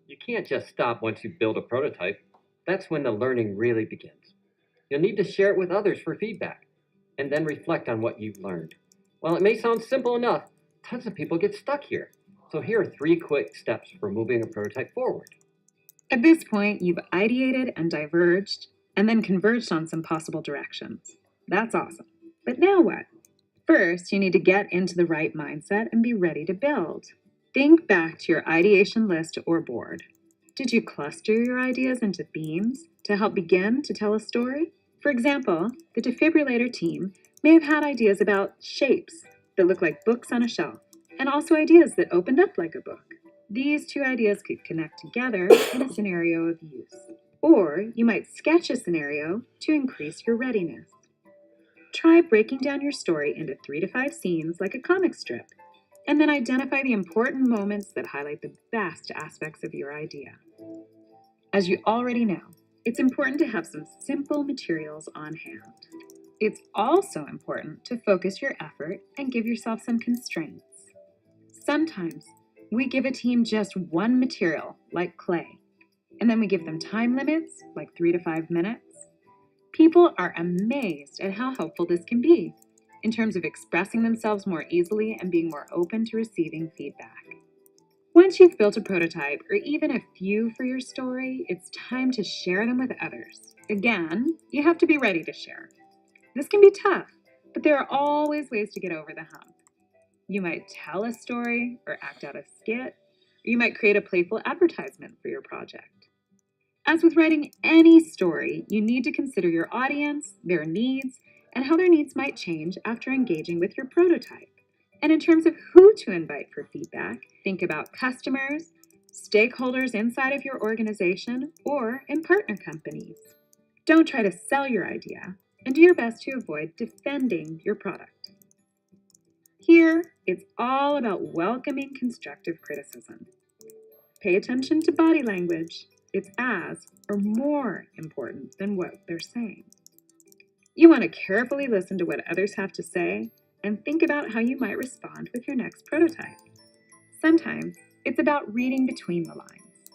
You can't just stop once you build a prototype. That's when the learning really begins. You'll need to share it with others for feedback, and then reflect on what you've learned. While it may sound simple enough, tons of people get stuck here. So here are three quick steps for moving a prototype forward. At this point, you've ideated and diverged, and then converged on some possible directions. That's awesome. But now what? First, you need to get into the right mindset and be ready to build. Think back to your ideation list or board. Did you cluster your ideas into themes to help begin to tell a story? For example, the defibrillator team may have had ideas about shapes that look like books on a shelf, and also ideas that opened up like a book. These two ideas could connect together in a scenario of use. Or you might sketch a scenario to increase your readiness. Try breaking down your story into 3 to 5 scenes like a comic strip, and then identify the important moments that highlight the best aspects of your idea. As you already know, it's important to have some simple materials on hand. It's also important to focus your effort and give yourself some constraints. Sometimes we give a team just one material, like clay, and then we give them time limits, like 3 to 5 minutes. People are amazed at how helpful this can be in terms of expressing themselves more easily and being more open to receiving feedback. Once you've built a prototype or even a few for your story, it's time to share them with others. Again, you have to be ready to share. This can be tough, but there are always ways to get over the hump. You might tell a story or act out a skit, or you might create a playful advertisement for your project. As with writing any story, you need to consider your audience, their needs, and how their needs might change after engaging with your prototype. And in terms of who to invite for feedback, think about customers, stakeholders inside of your organization, or in partner companies. Don't try to sell your idea, and do your best to avoid defending your product. Here, it's all about welcoming constructive criticism. Pay attention to body language. It's as or more important than what they're saying. You want to carefully listen to what others have to say and think about how you might respond with your next prototype. Sometimes it's about reading between the lines.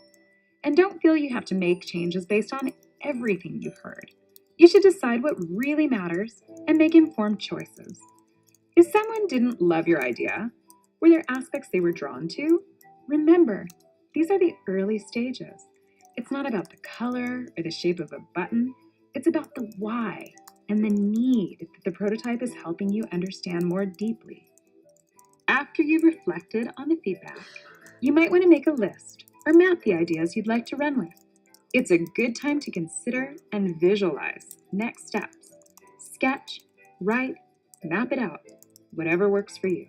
And don't feel you have to make changes based on everything you've heard. You should decide what really matters and make informed choices. If someone didn't love your idea, were there aspects they were drawn to? Remember, these are the early stages. It's not about the color or the shape of a button. It's about the why and the need that the prototype is helping you understand more deeply. After you've reflected on the feedback, you might want to make a list or map the ideas you'd like to run with. It's a good time to consider and visualize next steps. Sketch, write, map it out, whatever works for you.